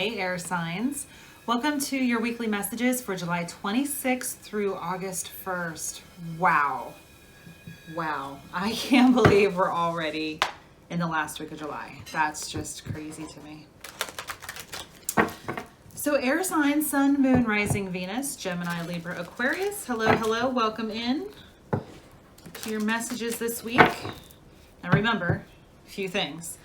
Hey, air signs. Welcome to your weekly messages for July 26th through August 1st. Wow. I can't believe we're already in the last week of July. That's just crazy to me. So air signs, Sun, Moon, Rising, Venus, Gemini, Libra, Aquarius. Hello. Welcome in to your messages this week. Now remember, a few things.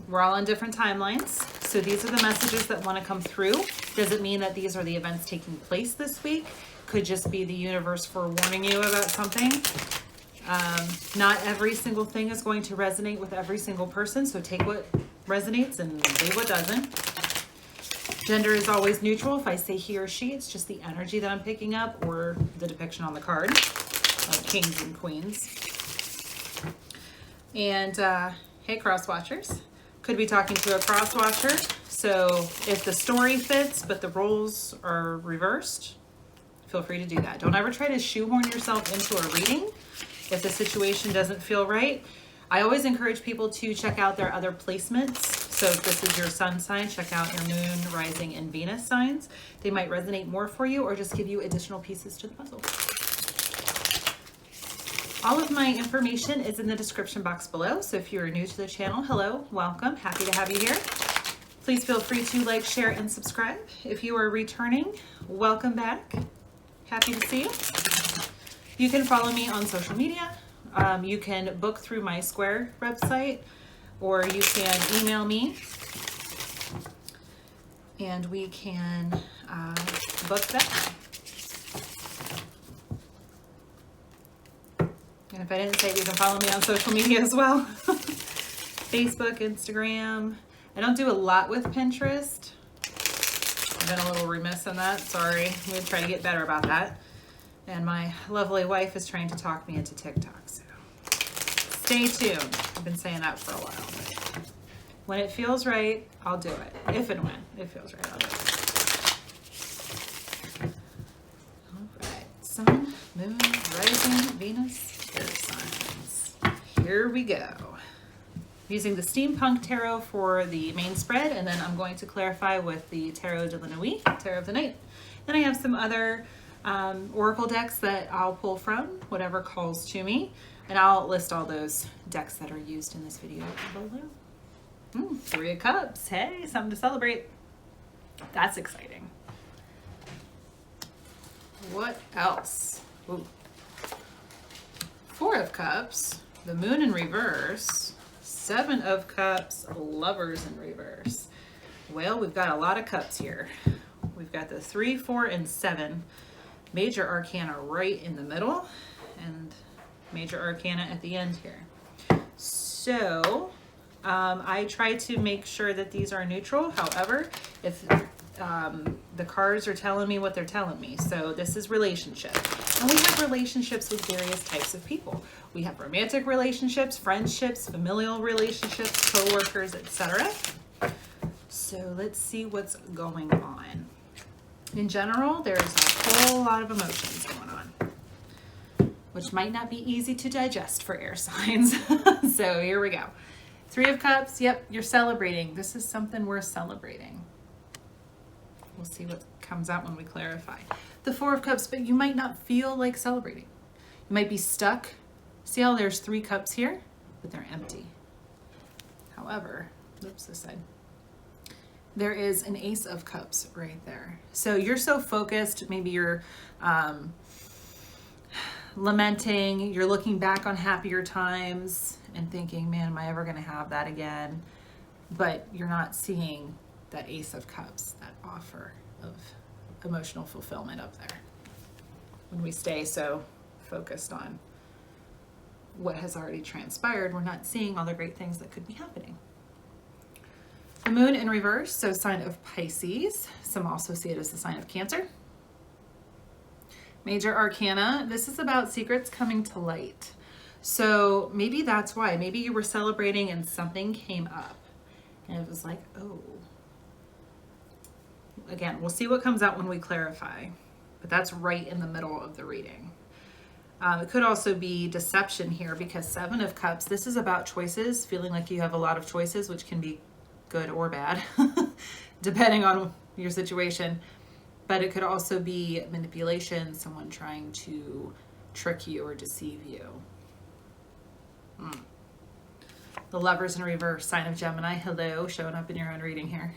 We're all on different timelines, so these are the messages that want to come through. Doesn't mean that these are the events taking place this week. Could just be the universe forewarning you about something. Not every single thing is going to resonate with every single person, so take what resonates and leave what doesn't. Gender is always neutral. If I say he or she, it's just the energy that I'm picking up or the depiction on the card of kings and queens. And hey, cross watchers. Could be talking to a cross watcher. So if the story fits, but the roles are reversed, feel free to do that. Don't ever try to shoehorn yourself into a reading if the situation doesn't feel right. I always encourage people to check out their other placements. So if this is your sun sign, check out your moon, rising, and Venus signs. They might resonate more for you or just give you additional pieces to the puzzle. All of my information is in the description box below. So if you're new to the channel, hello, welcome. Happy to have you here. Please feel free to like, share, and subscribe. If you are returning, welcome back. Happy to see you. You can follow me on social media. You can book through my Square website, or you can email me and we can book that. And if I didn't say it, you can follow me on social media as well. Facebook, Instagram. I don't do a lot with Pinterest. I've been a little remiss in that. Sorry. I'm going to try to get better about that. And my lovely wife is trying to talk me into TikTok. So stay tuned. I've been saying that for a while. But when it feels right, I'll do it. If and when it feels right, I'll do it. All right. Sun, Moon, Rising, Venus. Air signs. Here we go. I'm using the Steampunk Tarot for the main spread, and then I'm going to clarify with the Tarot de la Nuit, Tarot of the Night. Then I have some other oracle decks that I'll pull from, whatever calls to me, and I'll list all those decks that are used in this video below. Three of Cups. Hey, something to celebrate. That's exciting. What else? Ooh. Four of Cups, the Moon in reverse, Seven of Cups, Lovers in reverse. Well, we've got a lot of cups here. We've got the 3, 4, and 7. Major Arcana right in the middle, and Major Arcana at the end here. So, I try to make sure that these are neutral. However, if the cards are telling me what they're telling me. So this is relationship. And we have relationships with various types of people. We have romantic relationships, friendships, familial relationships, co-workers, etc. So let's see what's going on. In general, there's a whole lot of emotions going on, which might not be easy to digest for air signs. So here we go. 3 of Cups. Yep, you're celebrating. This is something we're celebrating. We'll see what comes out when we clarify. The 4 of Cups, but you might not feel like celebrating. You might be stuck. See how there's 3 cups here, but they're empty. However, oops, this side. There is an Ace of Cups right there. So you're so focused, maybe you're lamenting, you're looking back on happier times and thinking, man, am I ever gonna have that again? But you're not seeing that Ace of Cups, that offer of emotional fulfillment up there. When we stay so focused on what has already transpired, we're not seeing all the great things that could be happening. The Moon in reverse, so sign of Pisces. Some also see it as the sign of Cancer. Major Arcana, this is about secrets coming to light. So maybe that's why. Maybe you were celebrating and something came up. And it was like, oh. Again, we'll see what comes out when we clarify. But that's right in the middle of the reading. It could also be deception here because 7 of Cups, this is about choices, feeling like you have a lot of choices, which can be good or bad, depending on your situation. But it could also be manipulation, someone trying to trick you or deceive you. The Lovers in reverse, sign of Gemini. Hello, showing up in your own reading here.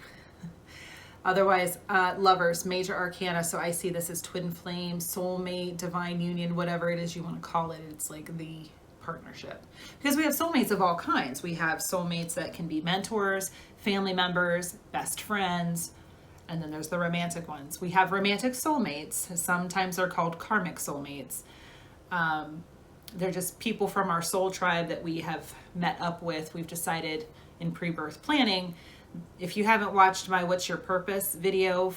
Otherwise, Lovers, major arcana. So I see this as twin flame, soulmate, divine union, whatever it is you want to call it. It's like the partnership. Because we have soulmates of all kinds. We have soulmates that can be mentors, family members, best friends, and then there's the romantic ones. We have romantic soulmates. Sometimes they're called karmic soulmates. They're just people from our soul tribe that we have met up with. We've decided in pre-birth planning. If you haven't watched my What's Your Purpose video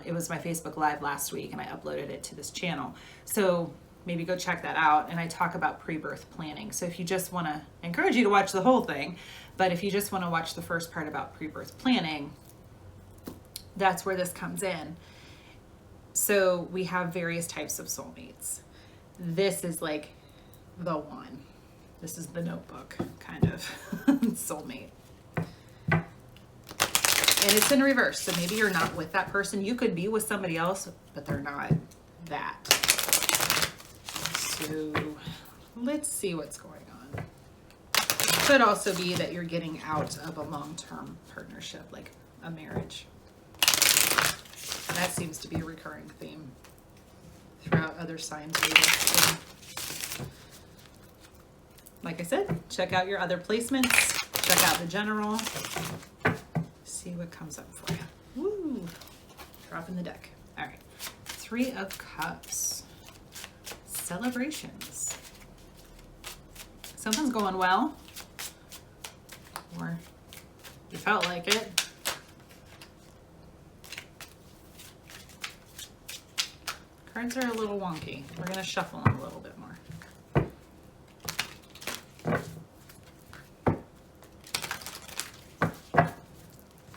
it was my Facebook Live last week, and I uploaded it to this channel. So maybe go check that out. And I talk about pre-birth planning. So if you just want to, I encourage you to watch the whole thing, but if you just want to watch the first part about pre-birth planning, that's where this comes in. So we have various types of soulmates. This is like the one. This is the Notebook kind of soulmate. And it's in reverse. So maybe you're not with that person. You could be with somebody else, but they're not that. So let's see what's going on. Could also be that you're getting out of a long-term partnership, like a marriage. That seems to be a recurring theme throughout other signs. Like I said, check out your other placements. Check out the general. See what comes up for you. Woo! Dropping the deck. All right. 3 of Cups. Celebrations. Something's going well. Or you felt like it. Cards are a little wonky. We're going to shuffle them a little bit more.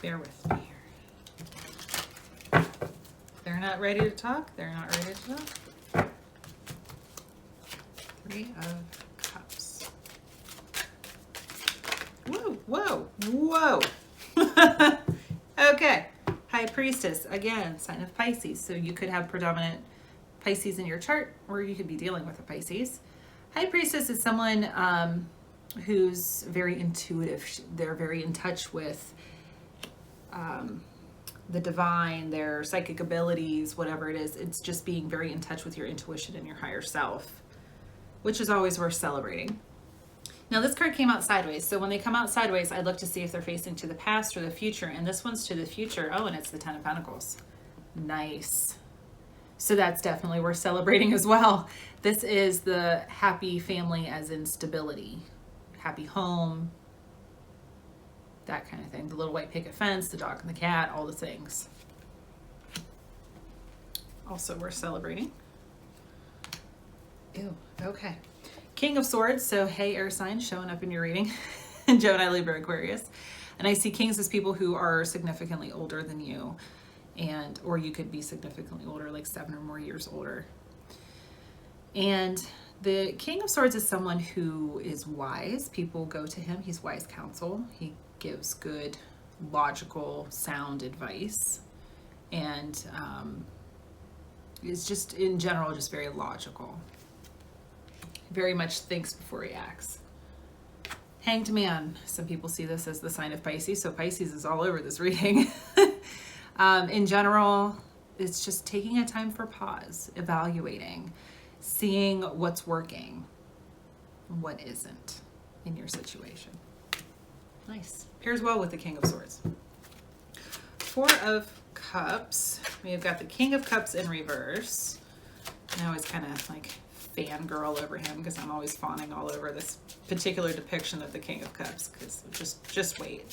Bear with me here. They're not ready to talk. They're not ready to talk. 3 of Cups. Whoa, whoa, whoa. Okay. High Priestess, again, sign of Pisces. So you could have predominant Pisces in your chart, or you could be dealing with a Pisces. High Priestess is someone who's very intuitive. They're very in touch with the divine, their psychic abilities, whatever it is. It's just being very in touch with your intuition and your higher self, which is always worth celebrating. Now this card came out sideways, so when they come out sideways, I look to see if they're facing to the past or the future, and this one's to the future. Oh, and it's the 10 of Pentacles. Nice. So that's definitely worth celebrating as well. This is the happy family, as in stability, happy home, that kind of thing. The little white picket fence, the dog and the cat, all the things. Also worth celebrating. Ew, okay. King of Swords, so hey, air sign, showing up in your reading. Gemini, Libra, Aquarius. And I see kings as people who are significantly older than you, or you could be significantly older, like 7 or more years older. And the King of Swords is someone who is wise. People go to him. He's wise counsel. He gives good, logical, sound advice. And is just, in general, just very logical. Very much thinks before he acts. Hanged Man. Some people see this as the sign of Pisces, so Pisces is all over this reading. In general, it's just taking a time for pause, evaluating, seeing what's working, what isn't in your situation. Nice. Pairs well with the King of Swords. 4 of Cups. We've got the King of Cups in reverse. I always kind of like fangirl over him because I'm always fawning all over this particular depiction of the King of Cups, because just wait.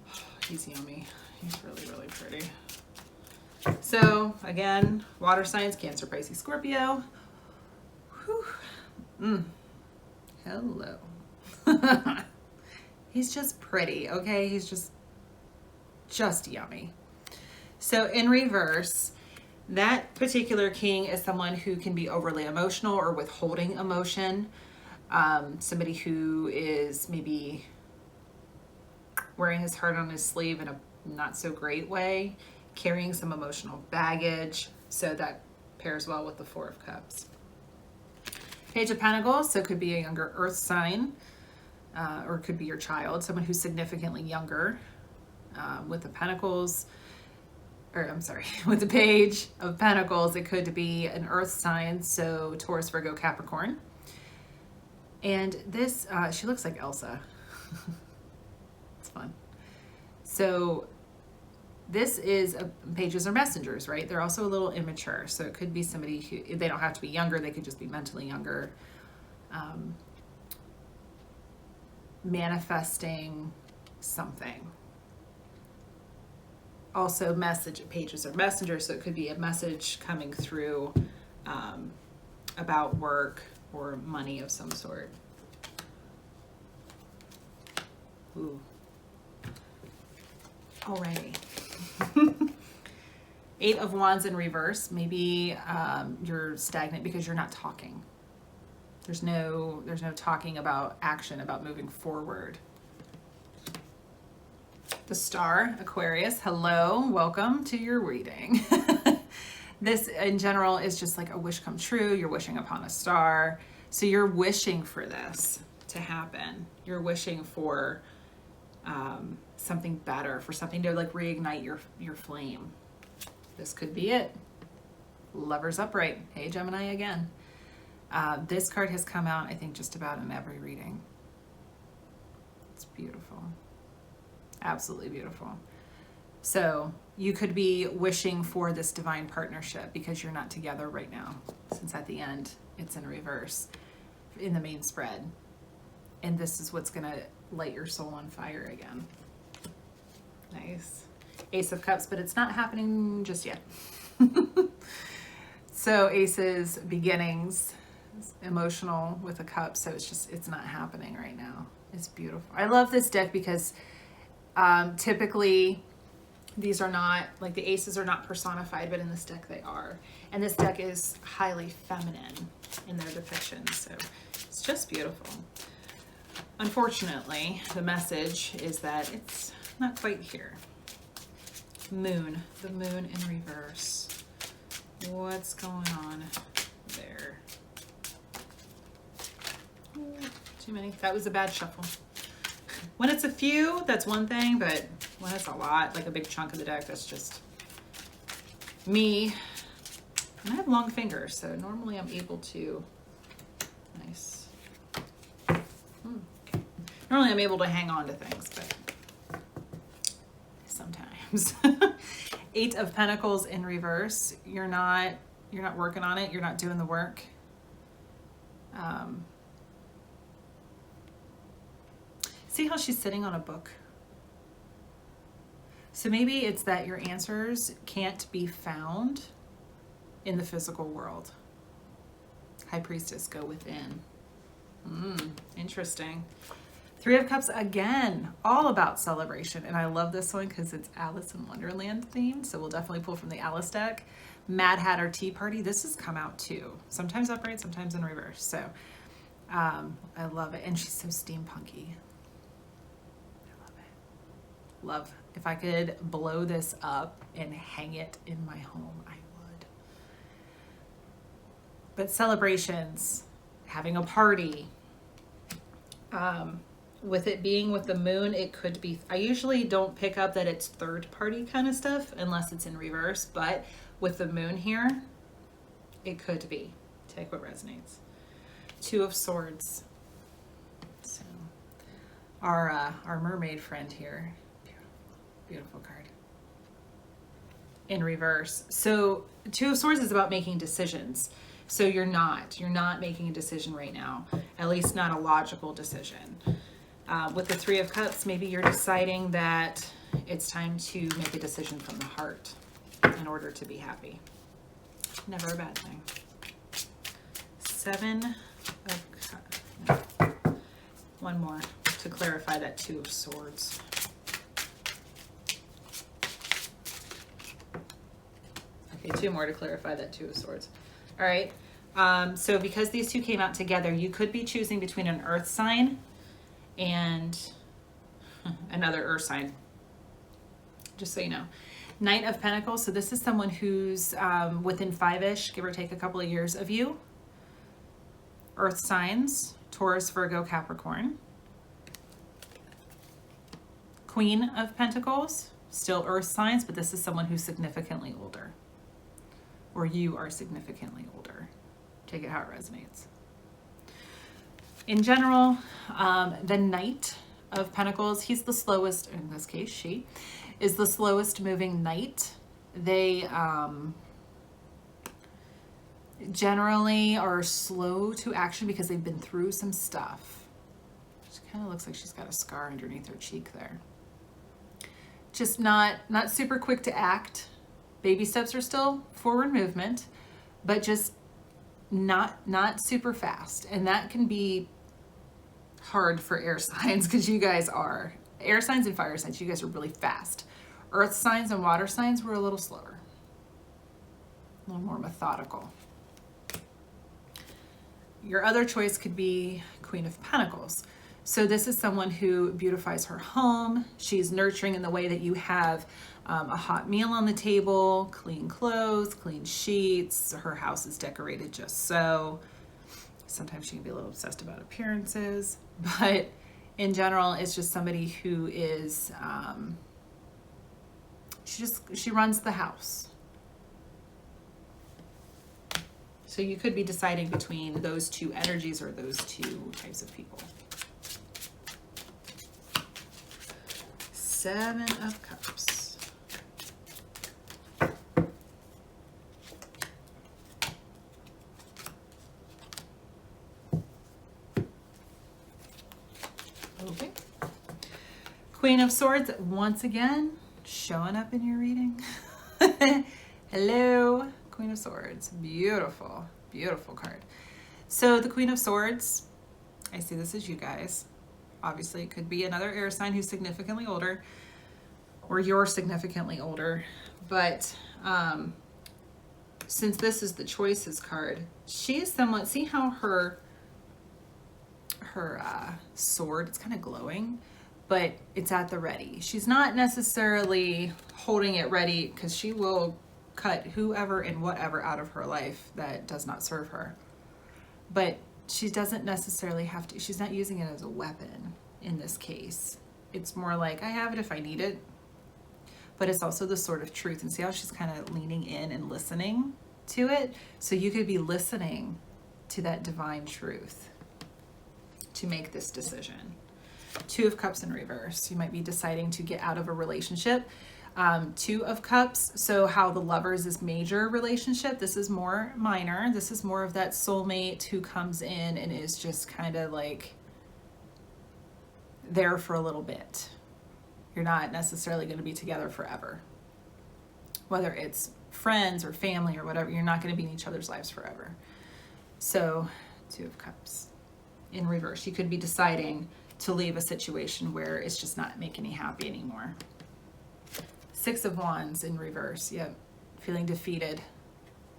Oh, he's yummy. He's really, really pretty. So again, water signs, Cancer, Pisces, Scorpio. Whew. Hello. He's just pretty, okay? He's just yummy. So in reverse, that particular king is someone who can be overly emotional or withholding emotion. Somebody who is maybe wearing his heart on his sleeve in a not so great way, carrying some emotional baggage. So that pairs well with the Four of Cups. Page of Pentacles, so it could be a younger earth sign, or it could be your child, someone who's significantly younger. With the Pentacles, or I'm sorry, with the Page of Pentacles, it could be an earth sign, so Taurus, Virgo, Capricorn. And this, she looks like Elsa. It's fun. So this is, pages are messengers, right? They're also a little immature. So it could be somebody who, they don't have to be younger, they could just be mentally younger. Manifesting something. Also pages are messengers, so it could be a message coming through about work or money of some sort. Ooh. Alrighty. Eight of Wands in reverse. Maybe you're stagnant because you're not talking. There's no talking about action, about moving forward. The Star, Aquarius. Hello, welcome to your reading. This in general is just like a wish come true. You're wishing upon a star. So you're wishing for this to happen. You're wishing for something better, for something to like reignite your flame. This could be it. Lovers upright. Hey, Gemini again. This card has come out, I think, just about in every reading. It's beautiful. Absolutely beautiful. So you could be wishing for this divine partnership because you're not together right now, since at the end it's in reverse in the main spread. And this is what's going to light your soul on fire again. Nice. Ace of Cups, but it's not happening just yet. So aces, beginnings, emotional with a cup. So it's not happening right now. It's beautiful. I love this deck because typically these are not, like the aces are not personified, but in this deck they are. And this deck is highly feminine in their depictions. So it's just beautiful. Unfortunately, the message is that it's not quite here. Moon, the moon in reverse. What's going on there? Too many. That was a bad shuffle. When it's a few, that's one thing, but when it's a lot, like a big chunk of the deck, that's just me. And I have long fingers, so normally I'm able to, nice. Okay. Normally I'm able to hang on to things, but sometimes. Eight of Pentacles in reverse. You're not working on it. You're not doing the work. See how she's sitting on a book? So maybe it's that your answers can't be found in the physical world. High Priestess, go within. Interesting. Three of Cups again, all about celebration. And I love this one because it's Alice in Wonderland themed. So we'll definitely pull from the Alice deck. Mad Hatter Tea Party. This has come out too. Sometimes upright, sometimes in reverse. So I love it. And she's so steampunky. I love it. Love. If I could blow this up and hang it in my home, I would. But celebrations, having a party, with it being with the moon, it could be, I usually don't pick up that it's third party kind of stuff unless it's in reverse, but with the moon here, it could be. Take what resonates. Two of Swords. So our mermaid friend here, beautiful card. In reverse. So Two of Swords is about making decisions. So you're not making a decision right now, at least not a logical decision. With the Three of Cups, maybe you're deciding that it's time to make a decision from the heart in order to be happy. Never a bad thing. Seven of Cups. No. One more to clarify that Two of Swords. Okay, two more to clarify that Two of Swords. All right. So because these two came out together, you could be choosing between an earth sign and Another earth sign, just so you know. Knight of Pentacles, so this is someone who's within 5-ish, give or take a couple of years of you. Earth signs, Taurus, Virgo, Capricorn. Queen of Pentacles, still earth signs, but this is someone who's significantly older. Or you are significantly older. Take it how it resonates. In general, the Knight of Pentacles, he's the slowest, in this case, she is the slowest moving knight. They generally are slow to action because they've been through some stuff. She kind of looks like she's got a scar underneath her cheek there. Just not super quick to act. Baby steps are still forward movement, but just not super fast. And that can be hard for air signs because you guys are. Air signs and fire signs, you guys are really fast. Earth signs and water signs were a little slower. A little more methodical. Your other choice could be Queen of Pentacles. So this is someone who beautifies her home. She's nurturing in the way that you have a hot meal on the table, clean clothes, clean sheets. Her house is decorated just so. Sometimes she can be a little obsessed about appearances, but in general, it's just somebody who is, she runs the house. So you could be deciding between those two energies or those two types of people. 7 of Cups. Okay. Queen of Swords, once again, showing up in your reading. Hello, Queen of Swords. Beautiful, beautiful card. So the Queen of Swords, I see this as you guys. Obviously, it could be another air sign who's significantly older, or you're significantly older. But since this is the Choices card, she is somewhat, see how her sword, it's kind of glowing, but it's at the ready. She's not necessarily holding it ready because she will cut whoever and whatever out of her life that does not serve her. But she doesn't necessarily have to, she's not using it as a weapon in this case. It's more like, I have it if I need it. But it's also the sword of truth. And see how she's kind of leaning in and listening to it? So you could be listening to that divine truth to make this decision. 2 of Cups in reverse. You might be deciding to get out of a relationship. 2 of Cups, so how the Lovers is major relationship, this is more minor. This is more of that soulmate who comes in and is just kind of like there for a little bit. You're not necessarily going to be together forever. Whether it's friends or family or whatever, you're not going to be in each other's lives forever. So 2 of Cups in reverse. You could be deciding to leave a situation where it's just not making you happy anymore. 6 of Wands in reverse. Yep. Feeling defeated.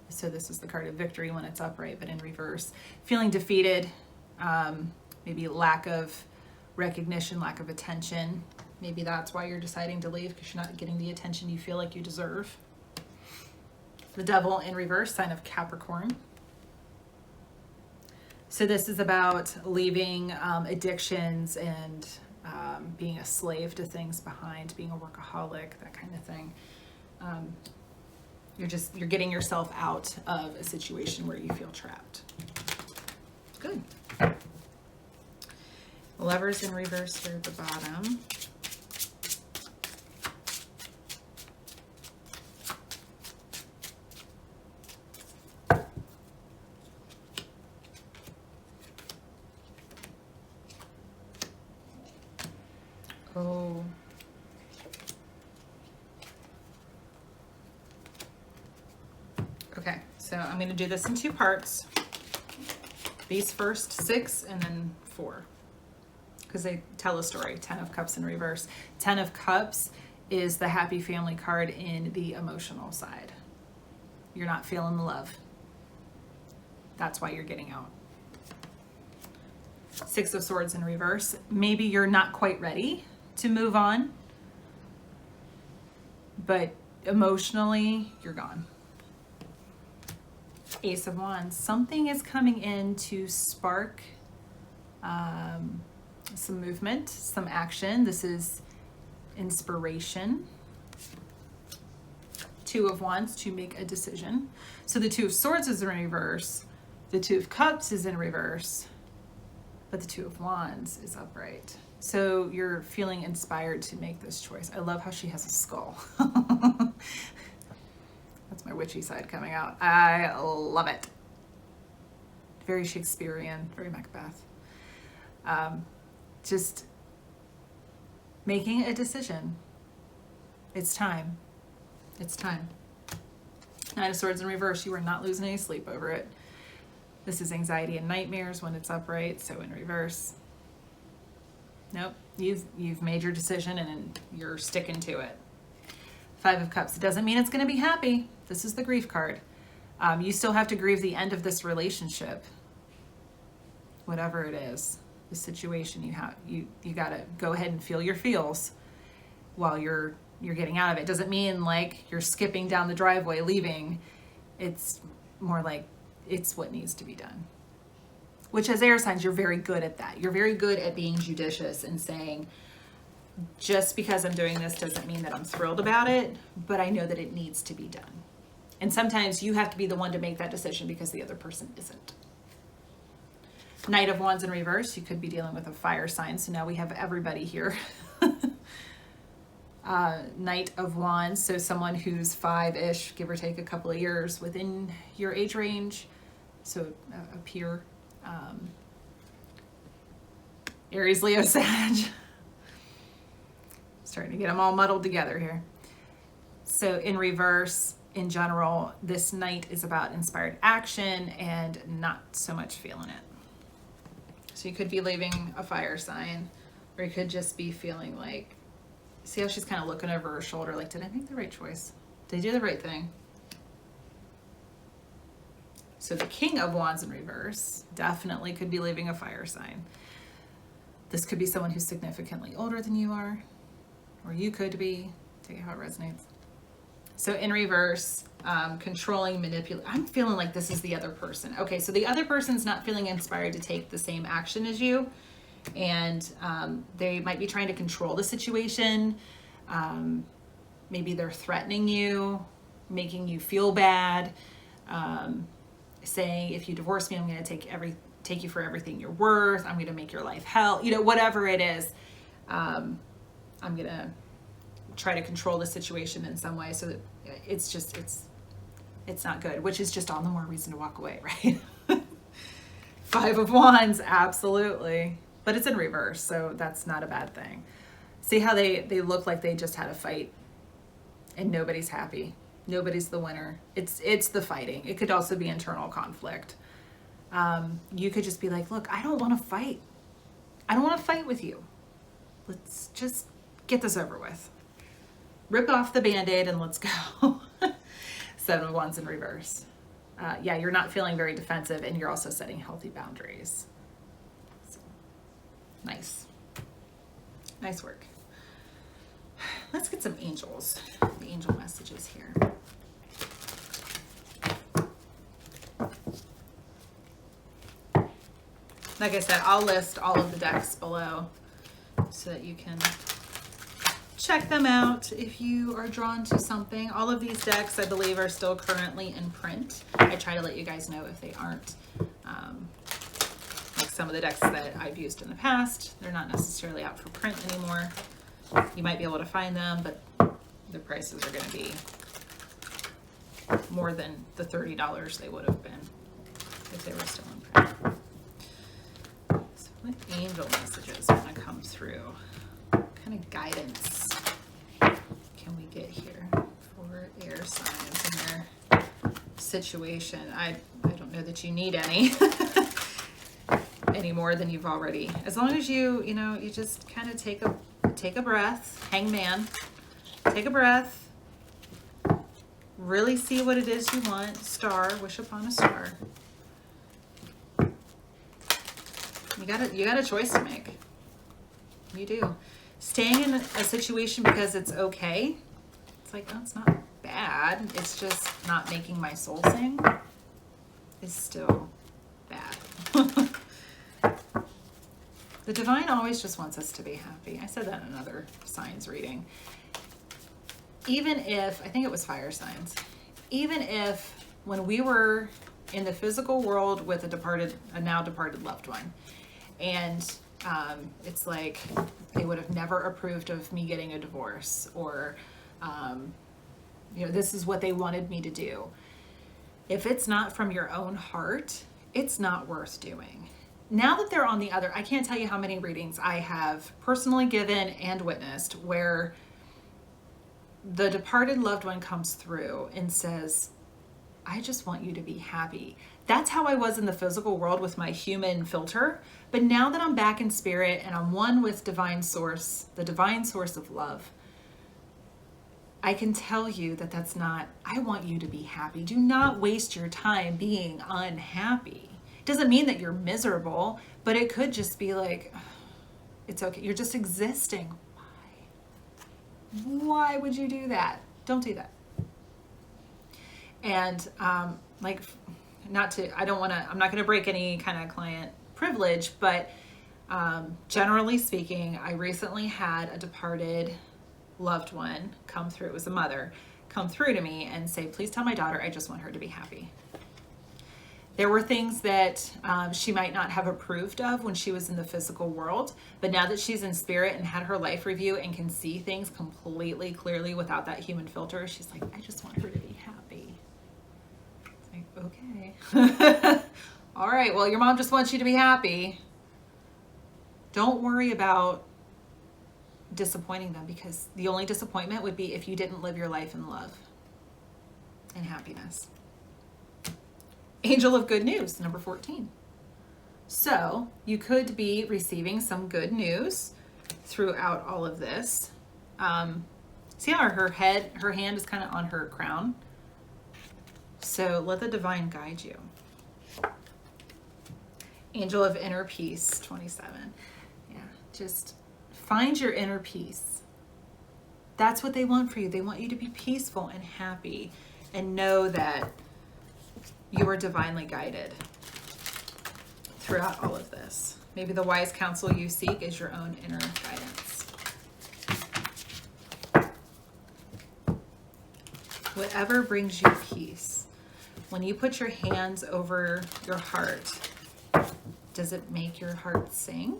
So this is the card of victory when it's upright, but in reverse. Feeling defeated. Maybe lack of recognition, lack of attention. Maybe that's why you're deciding to leave, because you're not getting the attention you feel like you deserve. The Devil in reverse, sign of Capricorn. So this is about leaving addictions and being a slave to things behind, being a workaholic, that kind of thing. You're getting yourself out of a situation where you feel trapped. Good. Lovers in reverse here at the bottom. Oh. Okay, so I'm going to do this in 2 parts. These first 6 and then 4. Because they tell a story. 10 of Cups in reverse. 10 of Cups is the happy family card in the emotional side. You're not feeling the love. That's why you're getting out. 6 of Swords in reverse. Maybe you're not quite ready to move on, but emotionally, you're gone. Ace of Wands. Something is coming in to spark some movement, some action. This is inspiration. Two of Wands, to make a decision. So the Two of Swords is in reverse. The Two of Cups is in reverse. But the Two of Wands is upright. So you're feeling inspired to make this choice. I love how she has a skull. That's my witchy side coming out. I love it. Very Shakespearean, very Macbeth. Just making a decision. It's time. It's time. Knight of Swords in reverse. You are not losing any sleep over it. This is anxiety and nightmares when it's upright, so in reverse. Nope, you've made your decision and you're sticking to it. Five of Cups. It doesn't mean it's going to be happy. This is the grief card. You still have to grieve the end of this relationship. Whatever it is, the situation you got to go ahead and feel your feels while you're getting out of it. Doesn't mean like you're skipping down the driveway leaving. It's more like it's what needs to be done. Which, as air signs, you're very good at that. You're very good at being judicious and saying, just because I'm doing this doesn't mean that I'm thrilled about it, but I know that it needs to be done. And sometimes you have to be the one to make that decision because the other person isn't. Knight of Wands in reverse. You could be dealing with a fire sign, so now we have everybody here. Knight of Wands, so someone who's 5-ish, give or take a couple of years within your age range. So a peer. Aries, Leo, Sag. Starting to get them all muddled together here. So in reverse, in general, this Knight is about inspired action and not so much feeling it. So you could be leaving a fire sign, or you could just be feeling like, see how she's kind of looking over her shoulder, like, did I make the right choice? Did I do the right thing? So the King of Wands in reverse definitely could be leaving a fire sign. This could be someone who's significantly older than you are, or you could be. Take it how it resonates. So in reverse, controlling, manipulating. I'm feeling like this is the other person. Okay, so the other person's not feeling inspired to take the same action as you, and they might be trying to control the situation. Maybe they're threatening you, making you feel bad, saying, if you divorce me, I'm going to take you for everything you're worth. I'm going to make your life hell. You know, whatever it is, I'm going to try to control the situation in some way so that it's not good, which is just all the more reason to walk away, right? Five of Wands, absolutely. But it's in reverse, so that's not a bad thing. See how they look like they just had a fight and nobody's happy. Nobody's the winner. It's the fighting. It could also be internal conflict. You could just be like, look, I don't want to fight. I don't want to fight with you. Let's just get this over with. Rip off the Band-Aid and let's go. Seven of Wands in reverse. Yeah, you're not feeling very defensive, and you're also setting healthy boundaries. So, nice. Nice work. Let's get some angels, the angel messages here. Like I said, I'll list all of the decks below so that you can check them out if you are drawn to something. All of these decks, I believe, are still currently in print. I try to let you guys know if they aren't. Like some of the decks that I've used in the past, they're not necessarily out for print anymore. You might be able to find them, but the prices are going to be more than the $30 they would have been if they were still in print. So what angel messages want to come through? What kind of guidance can we get here for air signs in their situation? I don't know that you need any more than you've already. As long as you just kind of take a breath, hangman, take a breath, really see what it is you want. Star, wish upon a star. You got a choice to make. You do. staying in a situation because it's okay. It's like, oh, it's not bad. It's just not making my soul sing is still bad. The divine always just wants us to be happy. I said that in another signs reading. Even if, I think it was fire signs, even if when we were in the physical world with a now departed loved one, and it's like they would have never approved of me getting a divorce, or you know, this is what they wanted me to do. If it's not from your own heart, it's not worth doing. Now that they're on the other, I can't tell you how many readings I have personally given and witnessed where the departed loved one comes through and says, I just want you to be happy. That's how I was in the physical world with my human filter. But now that I'm back in spirit and I'm one with divine source, the divine source of love, I can tell you that that's not, I want you to be happy. Do not waste your time being unhappy. Doesn't mean that you're miserable, but it could just be like, it's okay. You're just existing. Why would you do that? Don't do that. And like, I'm not going to break any kind of client privilege, but generally speaking, I recently had a departed loved one come through. It was a mother come through to me and say, please tell my daughter, I just want her to be happy. There were things that she might not have approved of when she was in the physical world, but now that she's in spirit and had her life review and can see things completely clearly without that human filter, she's like, I just want her to be happy. It's like, okay. All right, well, your mom just wants you to be happy. Don't worry about disappointing them, because the only disappointment would be if you didn't live your life in love and happiness. Angel of good news, number 14. So you could be receiving some good news throughout all of this. See how her hand is kind of on her crown? So let the divine guide you. Angel of inner peace, 27. Yeah, just find your inner peace. That's what they want for you. They want you to be peaceful and happy and know that you are divinely guided throughout all of this. Maybe the wise counsel you seek is your own inner guidance. Whatever brings you peace. When you put your hands over your heart, does it make your heart sing?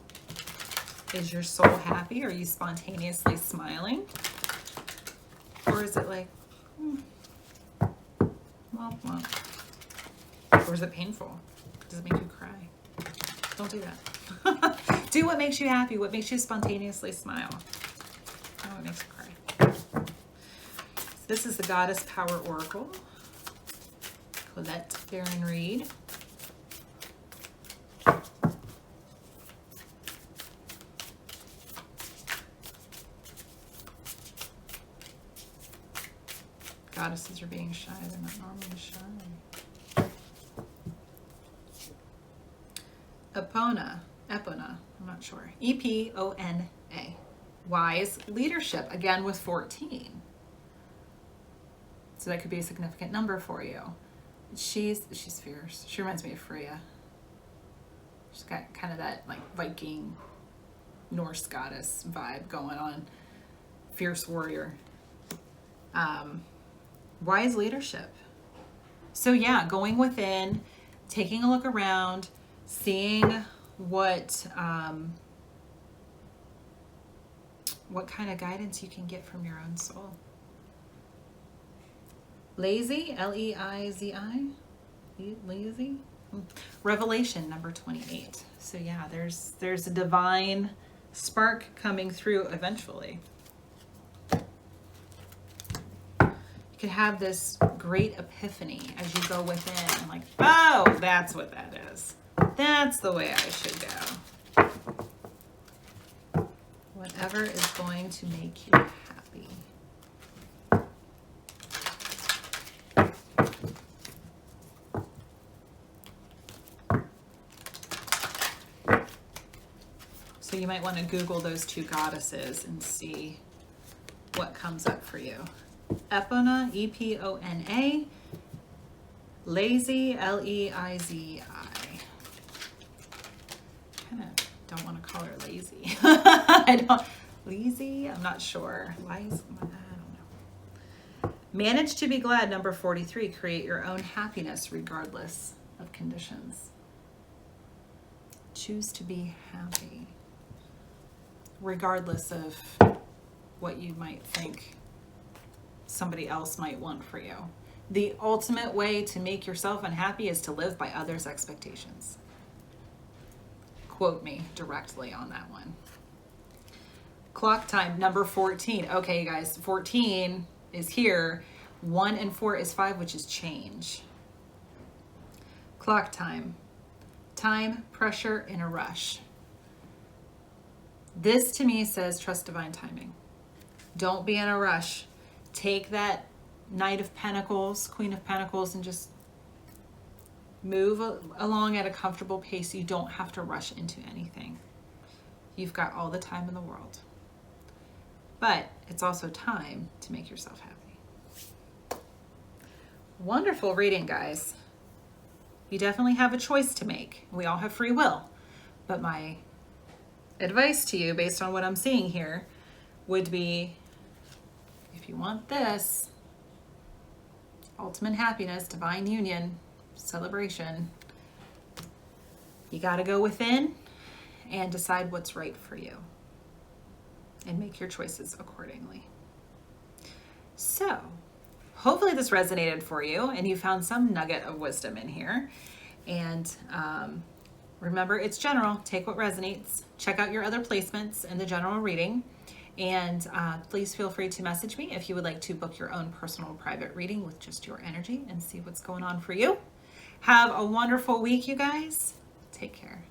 Is your soul happy? Are you spontaneously smiling? Or is it like, womp womp? Or is it painful? Does it make you cry? Don't do that. Do what makes you happy, what makes you spontaneously smile. Oh, it makes you cry. This is the Goddess Power Oracle. Collette, Baron-Reid. Goddesses are being shy. They're not normally shy. Epona, I'm not sure. E-P-O-N-A. Wise leadership, again with 14. So that could be a significant number for you. She's fierce. She reminds me of Freya. She's got kind of that like Viking, Norse goddess vibe going on. Fierce warrior. Wise leadership. So yeah, going within, taking a look around, seeing what kind of guidance you can get from your own soul. Lazy, L-E-I-Z-I, lazy. Revelation, number 28. So yeah, there's a divine spark coming through eventually. You could have this great epiphany as you go within and like, oh, that's what that is. That's the way I should go. Whatever is going to make you happy. So you might want to Google those two goddesses and see what comes up for you. Epona, E-P-O-N-A, Lazy, L-E-I-Z-I. Kind of don't want to call her lazy. Lazy, I'm not sure. Lies, I don't know. Manage to be glad, number 43. Create your own happiness regardless of conditions. Choose to be happy regardless of what you might think somebody else might want for you. The ultimate way to make yourself unhappy is to live by others' expectations. Quote me directly on that one. Clock time, number 14. Okay, you guys, 14 is here. 1 and 4 is 5, which is change. Clock time. Time, pressure, in a rush. This to me says trust divine timing. Don't be in a rush. Take that Knight of Pentacles, Queen of Pentacles, and just move along at a comfortable pace. You don't have to rush into anything. You've got all the time in the world. But it's also time to make yourself happy. Wonderful reading, guys. You definitely have a choice to make. We all have free will. But my advice to you, based on what I'm seeing here, would be, if you want this, ultimate happiness, divine union, celebration, you got to go within and decide what's right for you and make your choices accordingly. So hopefully this resonated for you and you found some nugget of wisdom in here. And remember, it's general. Take what resonates. Check out your other placements in the general reading. And please feel free to message me if you would like to book your own personal private reading with just your energy and see what's going on for you. Have a wonderful week, you guys. Take care.